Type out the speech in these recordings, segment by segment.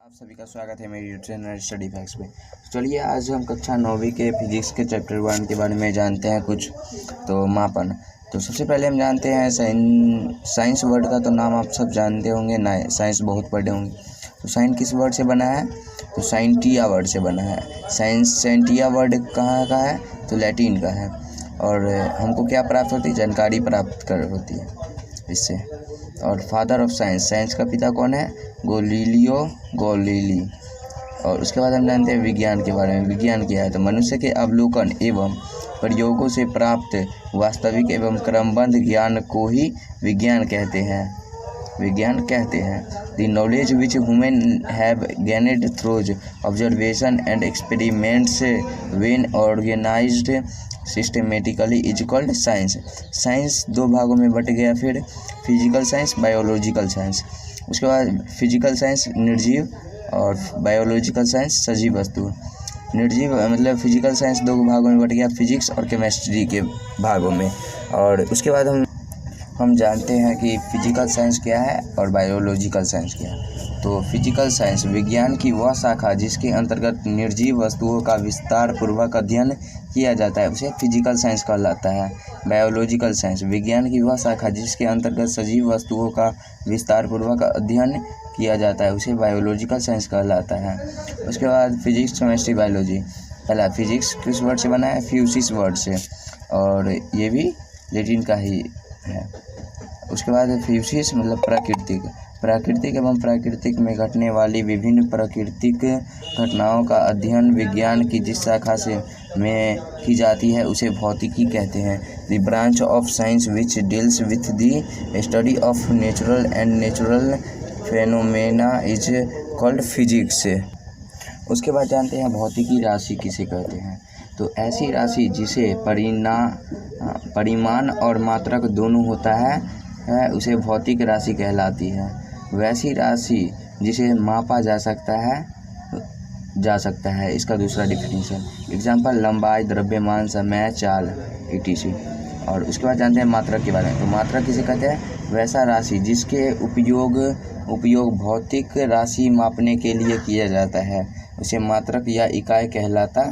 आप सभी का स्वागत है मेरी यूट्यूब चैनल स्टडी फैक्ट्स में। चलिए आज हम कक्षा 9वीं के फिजिक्स के चैप्टर 1 के बारे में जानते हैं कुछ। तो मापन, तो सबसे पहले हम जानते हैं साइंस वर्ड का तो नाम आप सब जानते होंगे ना, साइंस बहुत पढ़े होंगे। तो साइन किस वर्ड से बना है? तो साइंटिया वर्ड से बना है। साइंटिया वर्ड कहाँ का है? तो लैटिन का है। और हमको क्या प्राप्त होती है? जानकारी प्राप्त होती है इससे। और फादर ऑफ साइंस, साइंस का पिता कौन है? Galileo Galilei. और उसके बाद हम जानते हैं विज्ञान के बारे में। विज्ञान क्या है? तो मनुष्य के अवलोकन एवं प्रयोगों से प्राप्त वास्तविक एवं क्रमबद्ध ज्ञान को ही विज्ञान कहते हैं। The knowledge which human have gained through observation and experiments when organised systematically is called science. Science दो भागों में बट गया, फिर फिजिकल साइंस, बायोलॉजिकल साइंस। उसके बाद फिजिकल साइंस निर्जीव और बायोलॉजिकल साइंस सजीव वस्तु। निर्जीव मतलब फिजिकल साइंस दो भागों में बट गया, फिजिक्स और केमिस्ट्री के भागों में। और उसके बाद हम जानते हैं कि फिजिकल साइंस क्या है और बायोलॉजिकल साइंस क्या है। तो फिजिकल साइंस विज्ञान की वह शाखा जिसके अंतर्गत निर्जीव वस्तुओं का विस्तार पूर्वक अध्ययन किया जाता है, उसे फिजिकल साइंस कहलाता है। बायोलॉजिकल साइंस विज्ञान की वह शाखा जिसके अंतर्गत सजीव वस्तुओं का विस्तार पूर्वक अध्ययन किया जाता है, उसे बायोलॉजिकल साइंस कहलाता है। उसके बाद फिजिक्स, केमिस्ट्री, बायोलॉजी। पहला फिजिक्स किस वर्ड से बना है? फ्यूसिस वर्ड से, और ये भी लैटिन का ही है। उसके बाद फ्यूसिस मतलब प्राकृतिक एवं प्राकृतिक में घटने वाली विभिन्न प्राकृतिक घटनाओं का अध्ययन विज्ञान की जिस शाखा से में की जाती है उसे भौतिकी कहते हैं। The branch of science which deals with the study of natural and natural phenomena is called physics. उसके बाद जानते हैं भौतिकी राशि किसे कहते हैं। तो ऐसी राशि जिसे परिमाण और मात्रक दोनों होता है उसे भौतिक राशि कहलाती है। वैसी राशि जिसे मापा जा सकता है इसका दूसरा डिफिनीशन। एग्जाम्पल लंबाई, द्रव्यमान, समय, चाल etc। और उसके बाद जानते हैं मात्रक के बारे में। तो मात्रक किसे कहते हैं? वैसा राशि जिसके उपयोग भौतिक राशि मापने के लिए किया जाता है उसे मात्रक या इकाई कहलाता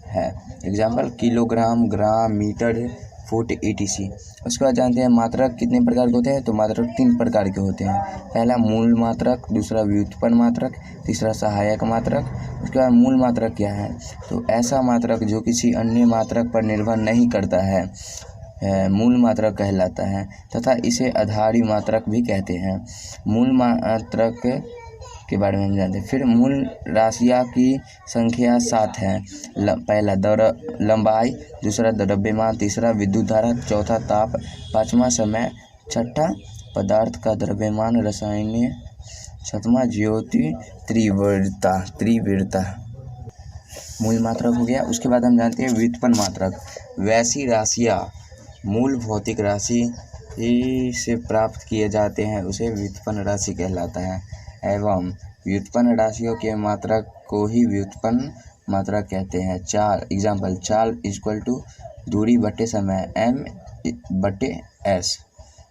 है। एग्जाम्पल किलोग्राम, ग्राम, मीटर, फुट etc। उसके बाद जानते हैं मात्रक कितने प्रकार के होते हैं। तो मात्रक 3 प्रकार के होते हैं। पहला मूल मात्रक, दूसरा व्युत्पन्न मात्रक, तीसरा सहायक मात्रक। उसके बाद मूल मात्रक क्या है? तो ऐसा मात्रक जो किसी अन्य मात्रक पर निर्भर नहीं करता है मूल मात्रक कहलाता है, तथा इसे आधारी मात्रक भी कहते हैं। मूल मात्रक के बारे में हम जानते हैं। फिर मूल राशियाँ की संख्या 7 है। पहला लंबाई, दूसरा द्रव्यमान, तीसरा विद्युत धारा, चौथा ताप, पाँचवा समय, छठा पदार्थ का द्रव्यमान, रसायन, सातवां ज्योति, तीव्रता। मूल मात्रक हो गया। उसके बाद हम जानते हैं व्युत्पन्न मात्रक। वैसी राशियाँ मूल भौतिक राशि से प्राप्त किए जाते हैं उसे व्युत्पन्न राशि कहलाता है, एवं व्युत्पन्न राशियों के मात्रक को ही व्युत्पन्न मात्रक कहते हैं। चाल, एग्जाम्पल चाल इक्वल टू दूरी बटे समय, m/s।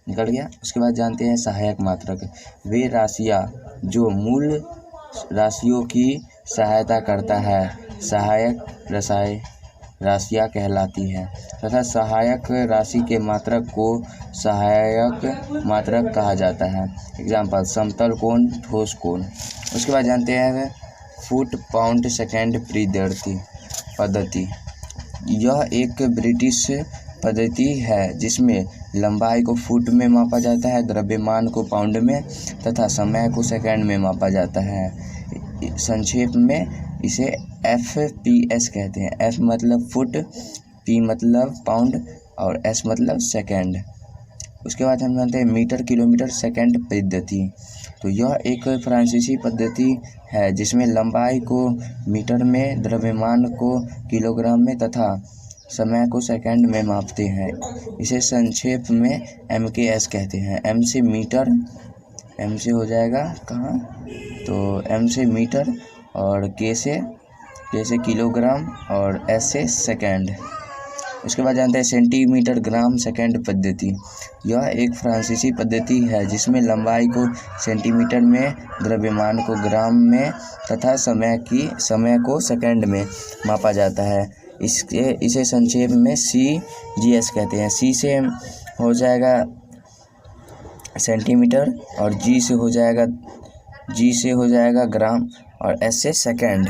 निकल गया। उसके बाद जानते हैं सहायक मात्रक। वे राशियाँ जो मूल राशियों की सहायता करता है सहायक राशियाँ कहलाती हैं, तथा सहायक राशि के मात्रक को सहायक मात्रक कहा जाता है। एग्जाम्पल समतल कोण, ठोस कोण। उसके बाद जानते हैं फुट, पाउंड, सेकेंड पद्धति। यह एक ब्रिटिश पद्धति है जिसमें लंबाई को फुट में मापा जाता है, द्रव्यमान को पाउंड में तथा समय को सेकेंड में मापा जाता है। संक्षेप में इसे FPS कहते हैं। F मतलब फुट, P मतलब पाउंड और S मतलब सेकेंड। उसके बाद हम जानते हैं मीटर, किलोमीटर, सेकेंड पद्धति। तो यह एक फ्रांसीसी पद्धति है जिसमें लंबाई को मीटर में, द्रव्यमान को किलोग्राम में तथा समय को सेकेंड में मापते हैं। इसे संक्षेप में MKS कहते हैं। M से मीटर, M से हो जाएगा कहाँ? तो M से मीटर और K से किलोग्राम और S से सेकेंड। उसके बाद जानते हैं सेंटीमीटर ग्राम सेकेंड पद्धति। यह एक फ्रांसीसी पद्धति है जिसमें लंबाई को सेंटीमीटर में, द्रव्यमान को ग्राम में तथा समय को सेकंड में मापा जाता है। इसे संक्षेप में CGS कहते हैं। C से हो जाएगा सेंटीमीटर और G से हो जाएगा ग्राम और S से सेकंड।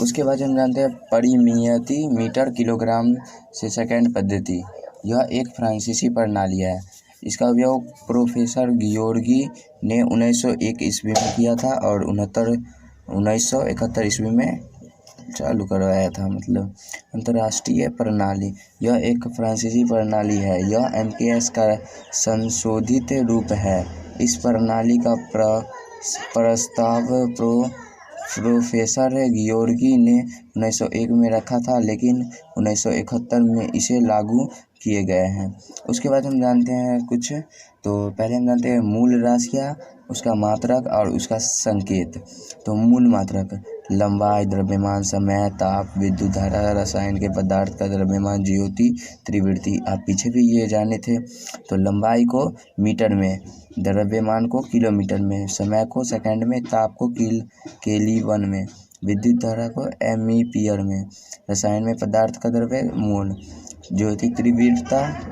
उसके बाद हम जानते हैं परिमिति मीटर किलोग्राम से सेकंड पद्धति। यह एक फ्रांसीसी प्रणाली है। इसका उपयोग प्रोफेसर गियोर्गी ने 1901 ईस्वी में किया था और 1971 ईस्वी में चालू करवाया था। मतलब अंतर्राष्ट्रीय प्रणाली, यह एक फ्रांसीसी प्रणाली है। यह MKS का संशोधित रूप है। इस प्रणाली का प्रस्ताव प्रोफेसर गियोर्गी ने 1901 में रखा था, लेकिन 1971 में इसे लागू किए गए हैं। उसके बाद हम जानते हैं कुछ, तो पहले हम जानते हैं मूल राशियाँ, उसका मात्रक और उसका संकेत। तो मूल मात्रक लंबाई, द्रव्यमान, समय, ताप, विद्युत धारा, रसायन के पदार्थ का द्रव्यमान, ज्योति, त्रिवृत्ति। आप पीछे भी ये जाने थे। तो लंबाई को मीटर में, द्रव्यमान को किलोमीटर में, समय को सेकंड में, ताप को केल्विन में, विद्युत धारा को एम्पीयर में, रसायन में पदार्थ का द्रव्य मोल, ज्योति तीव्रता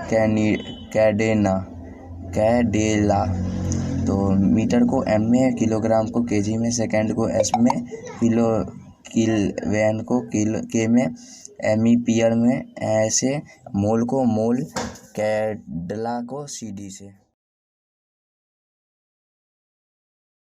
कैडेला। तो मीटर को M में, किलोग्राम को kg में, सेकंड को S में, किल्विन को K में, एम्पीयर में, ऐसे मोल को मोल, कैडेला को CD से।